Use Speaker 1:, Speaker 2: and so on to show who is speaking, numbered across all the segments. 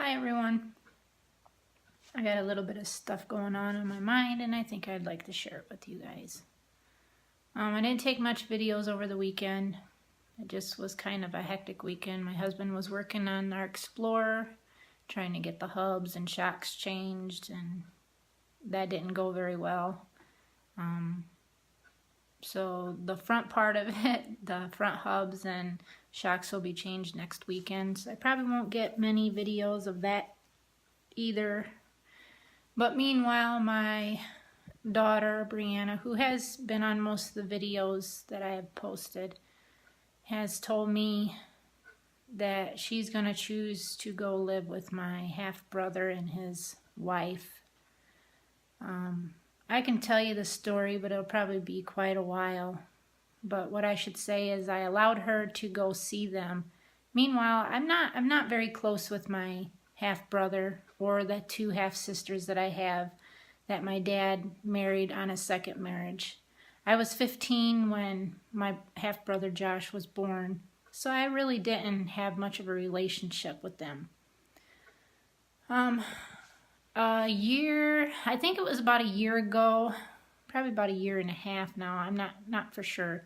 Speaker 1: Hi everyone. I got a little bit of stuff going on in my mind and I think I'd like to share it with you guys. I didn't take much videos over the weekend. It just was kind of a hectic weekend. My husband was working on our Explorer, trying to get the hubs and shocks changed, and that didn't go very well. So the front part of it, the front hubs and shocks will be changed next weekend. So I probably won't get many videos of that either. But meanwhile, my daughter, Brianna, who has been on most of the videos that I have posted, has told me that she's going to choose to go live with my half-brother and his wife. I can tell you the story, but it'll probably be quite a while. But what I should say is I allowed her to go see them. Meanwhile, I'm not very close with my half-brother or the two half-sisters that I have that my dad married on a second marriage. I was 15 when my half-brother Josh was born, so I really didn't have much of a relationship with them. I think it was about a year ago, probably about a year and a half now, I'm not for sure.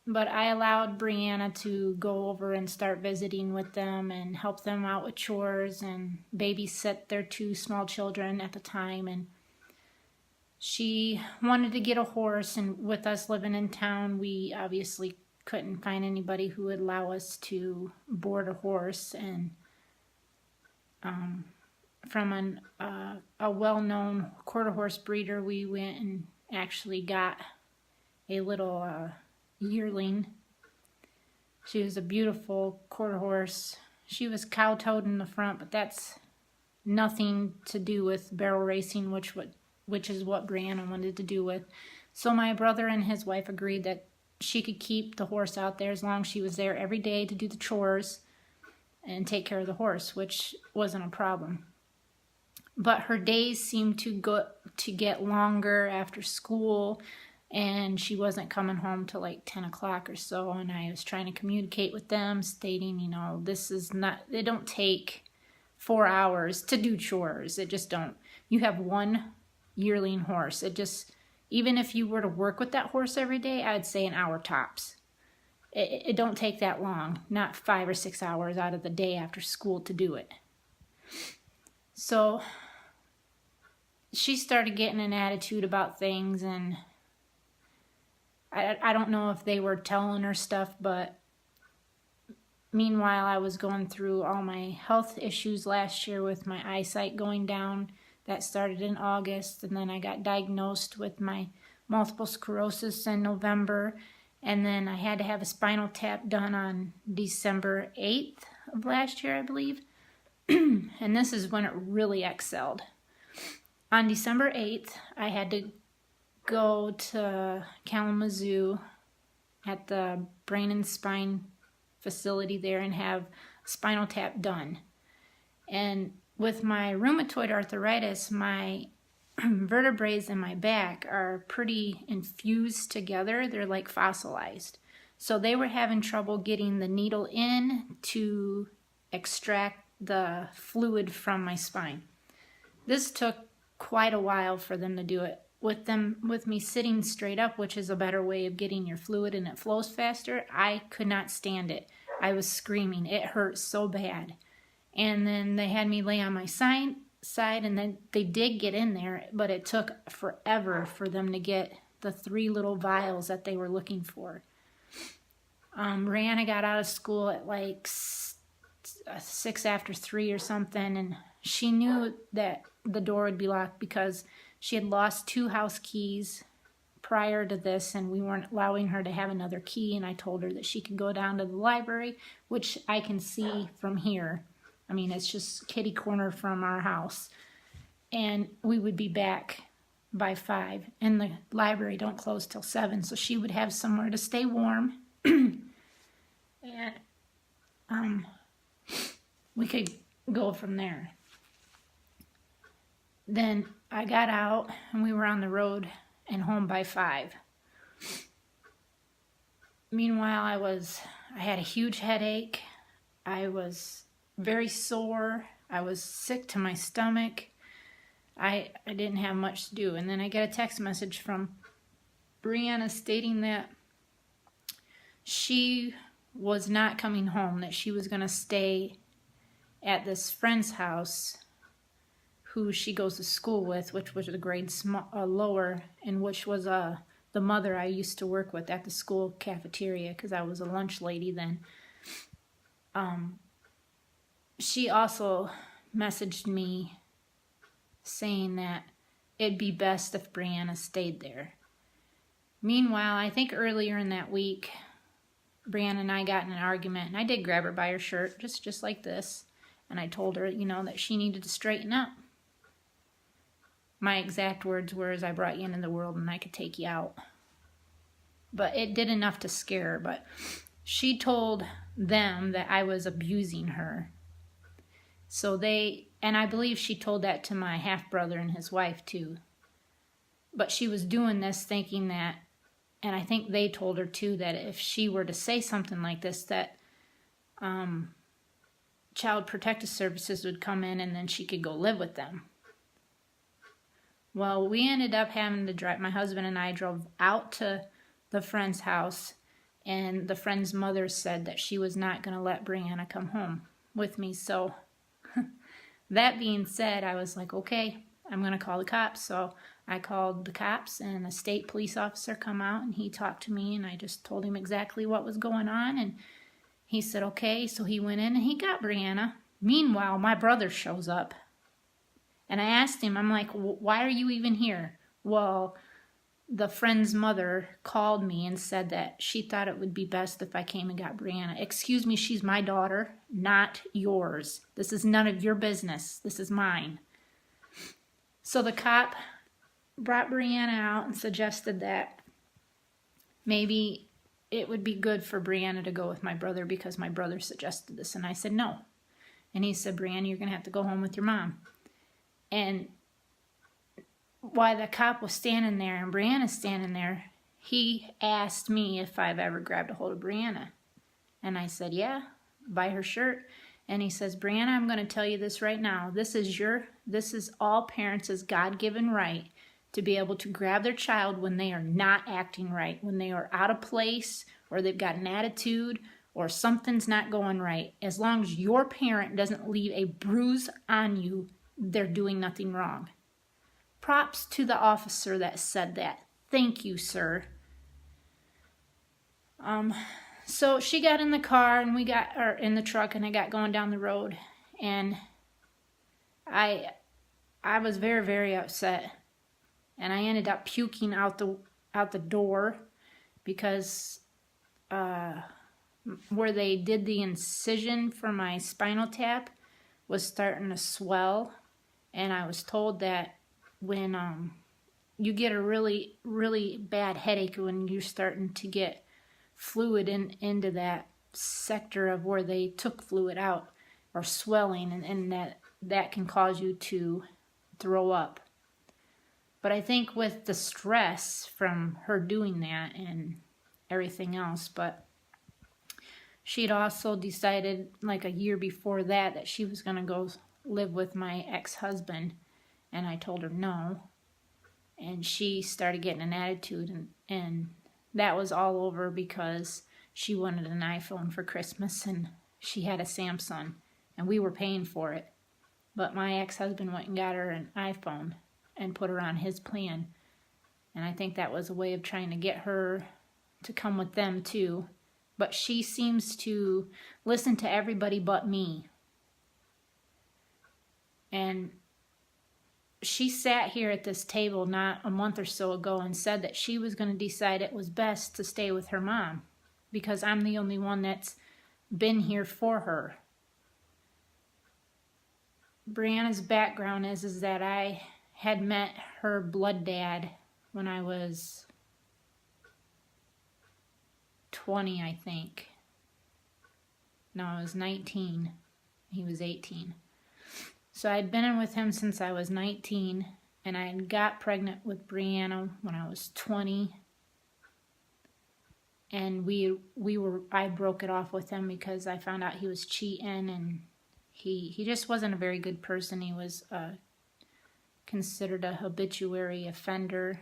Speaker 1: But I allowed Brianna to go over and start visiting with them and help them out with chores and babysit their two small children at the time. And she wanted to get a horse, and with us living in town, we obviously couldn't find anybody who would allow us to board a horse. And from a well-known quarter horse breeder, we went and actually got a little yearling. She was a beautiful quarter horse. She was cow-toed in the front, but that's nothing to do with barrel racing, which is what Brianna wanted to do with. So my brother and his wife agreed that she could keep the horse out there as long as she was there every day to do the chores and take care of the horse, which wasn't a problem. But her days seemed to get longer after school, and she wasn't coming home till like 10 o'clock or so, and I was trying to communicate with them, stating, this is not, they don't take 4 hours to do chores. It just don't. You have one yearling horse. It just, even if you were to work with that horse every day, I'd say an hour tops. It don't take that long, not 5 or 6 hours out of the day after school to do it. So she started getting an attitude about things, and I don't know if they were telling her stuff, but meanwhile I was going through all my health issues last year with my eyesight going down. That started in August, and then I got diagnosed with my multiple sclerosis in November, and then I had to have a spinal tap done on December 8th of last year, I believe. And this is when it really excelled. On December 8th, I had to go to Kalamazoo at the brain and spine facility there and have spinal tap done. And with my rheumatoid arthritis, my vertebrae in my back are pretty infused together. They're like fossilized. So they were having trouble getting the needle in to extract the fluid from my spine. This took quite a while for them to do it. With me sitting straight up, which is a better way of getting your fluid and it flows faster, I could not stand it. I was screaming. It hurt so bad. And then they had me lay on my side, and then they did get in there, but it took forever for them to get the 3 little vials that they were looking for. Rihanna got out of school at like 6 after 3 or something, and she knew that the door would be locked because she had lost 2 house keys prior to this, and we weren't allowing her to have another key, and I told her that she could go down to the library, which I can see from here. I mean, it's just kitty corner from our house, and we would be back by 5, and the library don't close till 7, so she would have somewhere to stay warm, and we could go from there. Then I got out, and we were on the road and home by 5. Meanwhile, I had a huge headache. I was very sore. I was sick to my stomach. I didn't have much to do. And then I get a text message from Brianna stating that she was not coming home, that she was going to stay at this friend's house who she goes to school with, which was a grade lower, and which was the mother I used to work with at the school cafeteria because I was a lunch lady then. She also messaged me saying that it'd be best if Brianna stayed there. Meanwhile, I think earlier in that week, Brianna and I got in an argument, and I did grab her by her shirt, just like this, and I told her, that she needed to straighten up. My exact words were, I brought you into the world and I could take you out. But it did enough to scare her. But she told them that I was abusing her. And I believe she told that to my half-brother and his wife too. But she was doing this thinking that, and I think they told her too, that if she were to say something like this, that Child Protective Services would come in and then she could go live with them. Well, we ended up having to drive, my husband and I drove out to the friend's house, and the friend's mother said that she was not going to let Brianna come home with me. So that being said, I was like, okay, I'm going to call the cops. So I called the cops, and a state police officer come out, and he talked to me, and I just told him exactly what was going on, and he said, okay. So he went in and he got Brianna. Meanwhile, my brother shows up. And I asked him, I'm like, why are you even here? Well, the friend's mother called me and said that she thought it would be best if I came and got Brianna. Excuse me, she's my daughter, not yours. This is none of your business. This is mine. So the cop brought Brianna out and suggested that maybe it would be good for Brianna to go with my brother because my brother suggested this. And I said no. And he said, Brianna, you're going to have to go home with your mom. And while the cop was standing there and Brianna's standing there, he asked me if I've ever grabbed a hold of Brianna. And I said, yeah, by her shirt. And he says, Brianna, I'm going to tell you this right now. This is all parents' God-given right to be able to grab their child when they are not acting right, when they are out of place or they've got an attitude or something's not going right. As long as your parent doesn't leave a bruise on you, they're doing nothing wrong. Props to the officer that said that. Thank you, sir. So she got in the car and in the truck, and I got going down the road, and I was very, very upset, and I ended up puking out the door because where they did the incision for my spinal tap was starting to swell. And I was told that when you get a really, really bad headache when you're starting to get fluid into that sector of where they took fluid out, or swelling, and that can cause you to throw up. But I think with the stress from her doing that and everything else, but she'd also decided like a year before that she was going to go live with my ex-husband, and I told her no, and she started getting an attitude, and that was all over because she wanted an iPhone for Christmas and she had a Samsung and we were paying for it, but my ex-husband went and got her an iPhone and put her on his plan, and I think that was a way of trying to get her to come with them too. But she seems to listen to everybody but me. And she sat here at this table not a month or so ago and said that she was going to decide it was best to stay with her mom because I'm the only one that's been here for her. Brianna's background is that I had met her blood dad when I was 20, I think. No, I was 19. He was 18. So I'd been in with him since I was 19, and I got pregnant with Brianna when I was 20. And I broke it off with him because I found out he was cheating, and He just wasn't a very good person. He was considered a habituary offender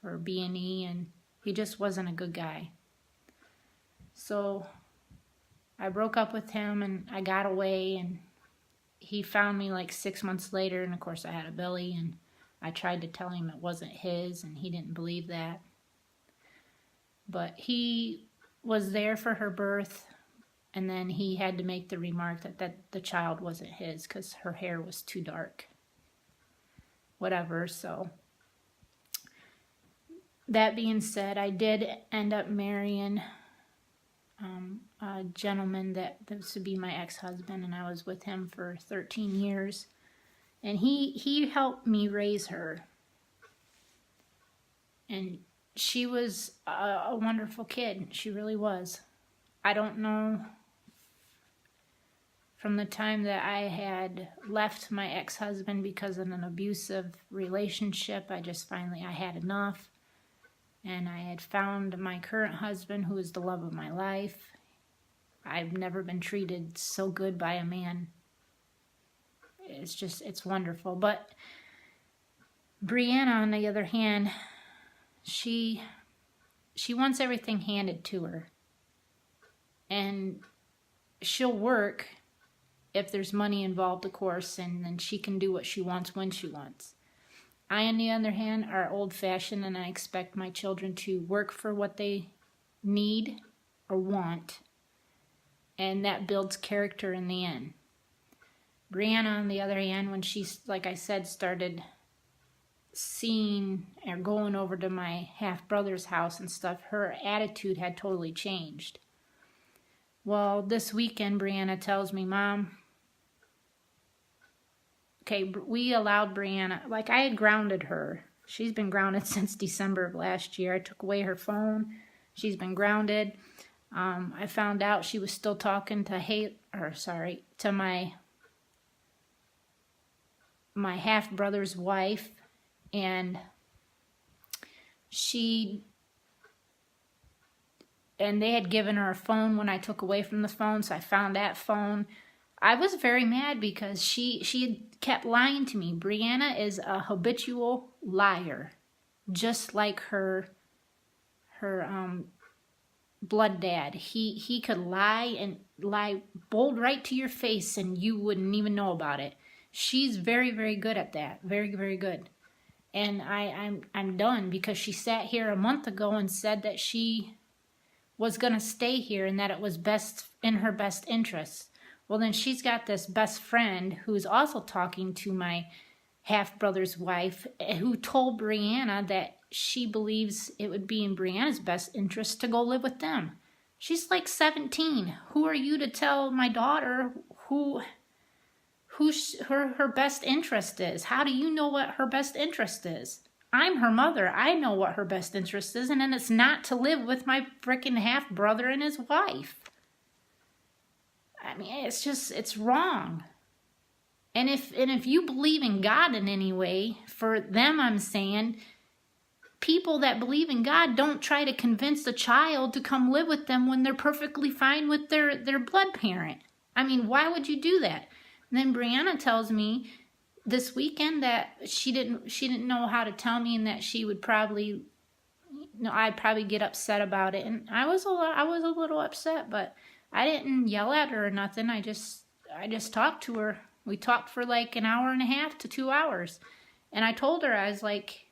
Speaker 1: for B&E, and he just wasn't a good guy. So I broke up with him and I got away, and he found me like 6 months later, and of course I had a belly, and I tried to tell him it wasn't his, and he didn't believe that. But he was there for her birth, and then he had to make the remark that the child wasn't his because her hair was too dark. Whatever, so that being said, I did end up marrying a gentleman that was to be my ex-husband, and I was with him for 13 years. And he helped me raise her. And she was a wonderful kid. She really was. I don't know, from the time that I had left my ex-husband because of an abusive relationship, I had enough. And I had found my current husband, who is the love of my life. I've never been treated so good by a man. It's wonderful. But Brianna, on the other hand, she wants everything handed to her. And she'll work if there's money involved, of course, and then she can do what she wants when she wants. I, on the other hand, are old-fashioned, and I expect my children to work for what they need or want, and that builds character in the end. Brianna, on the other hand, when she, like I said, started seeing or going over to my half-brother's house and stuff, her attitude had totally changed. Well, this weekend, Brianna tells me, Mom, okay, we allowed Brianna, like I had grounded her. She's been grounded since December of last year. I took away her phone. She's been grounded. I found out she was still talking to my half-brother's wife, and they had given her a phone when I took away from the phone, so I found that phone. I was very mad because she had kept lying to me. Brianna is a habitual liar, just like her blood dad. He could lie bold right to your face, and you wouldn't even know about it. She's very, very good at that. Very, very good. And I'm done, because she sat here a month ago and said that she was going to stay here and that it was in her best interest. Well, then she's got this best friend who's also talking to my half-brother's wife, who told Brianna that she believes it would be in Brianna's best interest to go live with them. She's like 17. Who are you to tell my daughter who her best interest is? How do you know what her best interest is? I'm her mother. I know what her best interest is, and then it's not to live with my frickin' half-brother and his wife. I mean, it's wrong. And if you believe in God in any way, for them I'm saying, people that believe in God don't try to convince a child to come live with them when they're perfectly fine with their blood parent. I mean, why would you do that? And then Brianna tells me this weekend that she didn't know how to tell me, and that she would probably, I'd probably get upset about it. And I was a little upset, but I didn't yell at her or nothing. I just talked to her. We talked for like an hour and a half to 2 hours. And I told her, I was like,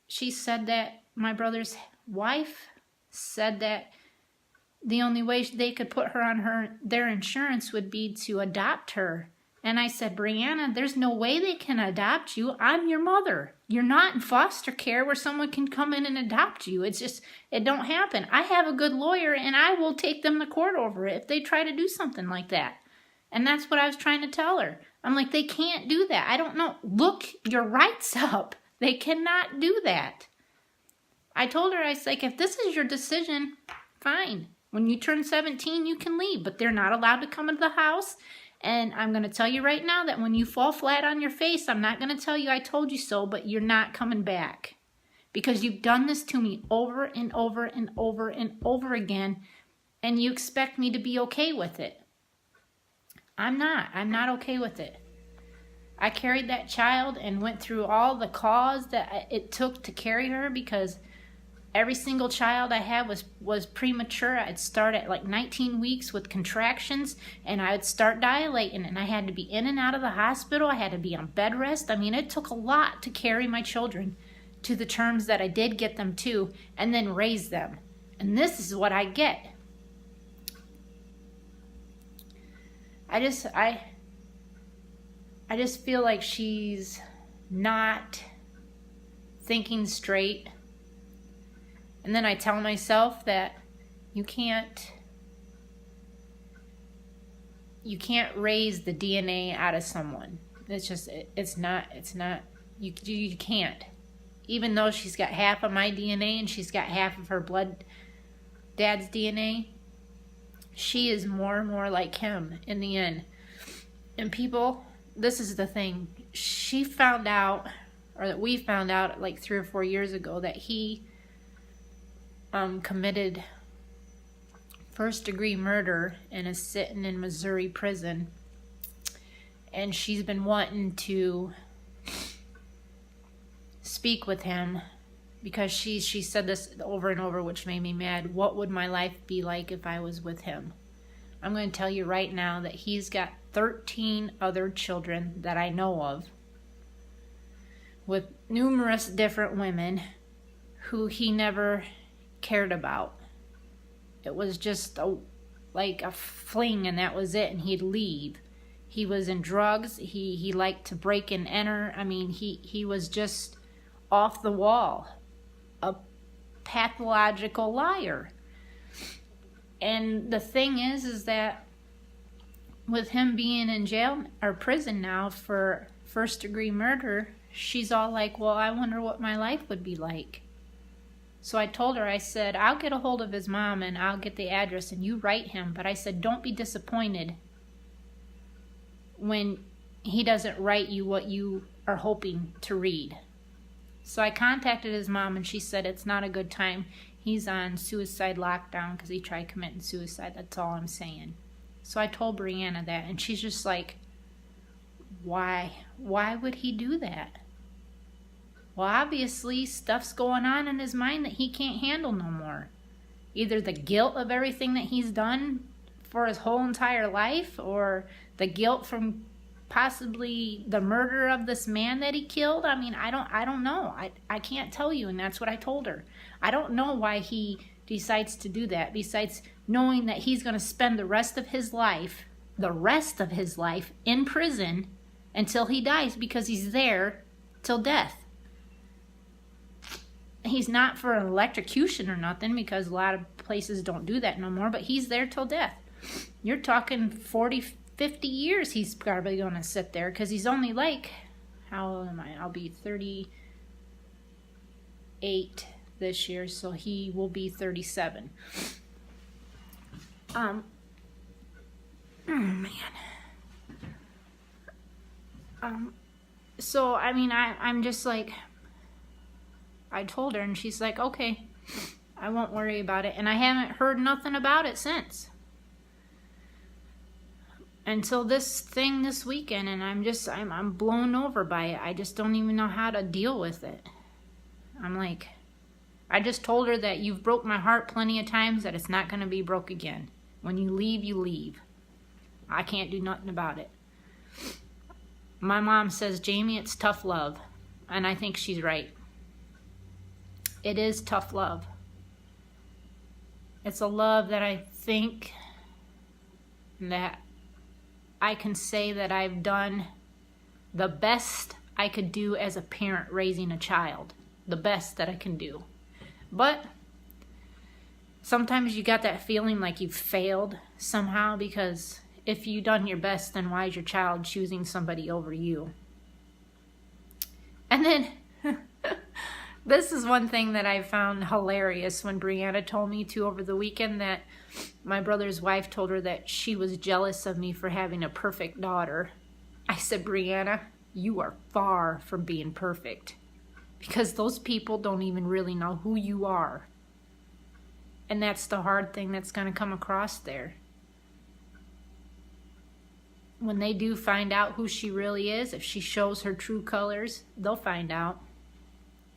Speaker 1: she said that my brother's wife said that the only way they could put her on their insurance would be to adopt her. And I said, Brianna, there's no way they can adopt you. I'm your mother. You're not in foster care where someone can come in and adopt you. It don't happen. I have a good lawyer, and I will take them to court over it if they try to do something like that. And that's what I was trying to tell her. I'm like, they can't do that. I don't know. Look your rights up. They cannot do that. I told her, I was like, if this is your decision, fine. When you turn 17, you can leave, but they're not allowed to come into the house. And I'm going to tell you right now that when you fall flat on your face, I'm not going to tell you I told you so, but you're not coming back. Because you've done this to me over and over and over and over again, and you expect me to be okay with it. I'm not okay with it. I carried that child and went through all the cause that it took to carry her, because every single child I had was premature. I'd start at like 19 weeks with contractions, and I would start dilating, and I had to be in and out of the hospital. I had to be on bed rest. I mean, it took a lot to carry my children to the terms that I did get them to, and then raise them. And this is what I get. I just feel like she's not thinking straight. And then I tell myself that you can't raise the DNA out of someone. It's not, you can't. Even though she's got half of my DNA and she's got half of her blood dad's DNA, she is more and more like him in the end. And people, this is the thing. She found out, or that we found out like 3 or 4 years ago, that he committed first-degree murder and is sitting in Missouri prison. And she's been wanting to speak with him because she said this over and over, which made me mad. What would my life be like if I was with him? I'm going to tell you right now that he's got 13 other children that I know of, with numerous different women who he never cared about. It was just like a fling, and that was it, and he'd leave. He was in drugs. He liked to break and enter. I mean, he was just off the wall, a pathological liar. And the thing is that with him being in jail or prison now for first-degree murder, she's all like, well, I wonder what my life would be like. So I told her, I said, I'll get a hold of his mom and I'll get the address and you write him. But I said, don't be disappointed when he doesn't write you what you are hoping to read. So I contacted his mom and she said it's not a good time. He's on suicide lockdown because he tried committing suicide. That's all I'm saying. So I told Brianna that, and she's just like, why? Why would he do that? Well, obviously stuff's going on in his mind that he can't handle no more. Either the guilt of everything that he's done for his whole entire life, or the guilt from possibly the murder of this man that he killed. I mean, I don't know. I can't tell you, and that's what I told her. I don't know why he decides to do that, besides knowing that he's going to spend the rest of his life in prison until he dies, because he's there till death. He's not for an electrocution or nothing, because a lot of places don't do that no more, but he's there till death. You're talking 40, 50 years he's probably going to sit there, because he's only like, how old am I? I'll be 38 this year, so he will be 37. Oh man. So, I mean, I'm just like, I told her, and she's like, okay, I won't worry about it. And I haven't heard nothing about it since. Until this thing this weekend, and I'm blown over by it. I just don't even know how to deal with it. I'm like, I just told her that you've broke my heart plenty of times, that it's not going to be broke again. When you leave, you leave. I can't do nothing about it. My mom says, Jamie, it's tough love. And I think she's right. It is tough love. It's a love that I think that I can say that I've done the best I could do as a parent raising a child. The best that I can do. But sometimes you got that feeling like you've failed somehow, because if you've done your best, then why is your child choosing somebody over you? And then this is one thing that I found hilarious when Brianna told me to over the weekend, that my brother's wife told her that she was jealous of me for having a perfect daughter. I said, Brianna, you are far from being perfect, because those people don't even really know who you are. And that's the hard thing that's going to come across there. when they do find out who she really is, if she shows her true colors, they'll find out.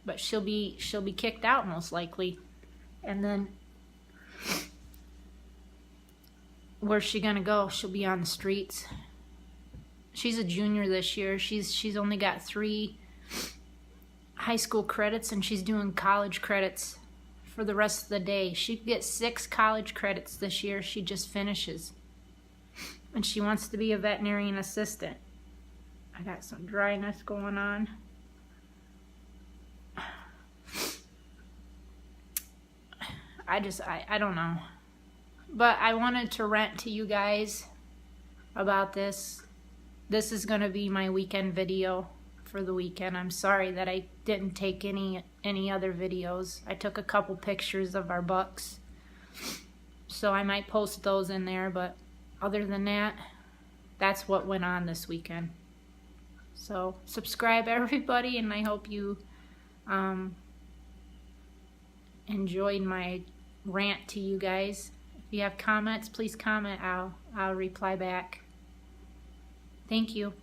Speaker 1: But she'll be kicked out most likely. And then where's she gonna go? She'll be on the streets. She's a junior this year. She's only got 3 high school credits, and she's doing college credits for the rest of the day. She gets 6 college credits this year. She just finishes. And she wants to be a veterinarian assistant. I got some dryness going on. I don't know. But I wanted to rant to you guys about this. This is going to be my weekend video for the weekend. I'm sorry that I didn't take any other videos. I took a couple pictures of our bucks. So I might post those in there, but other than that, that's what went on this weekend. So subscribe everybody, and I hope you enjoyed my rant to you guys. If you have comments, please comment. I'll reply back. Thank you.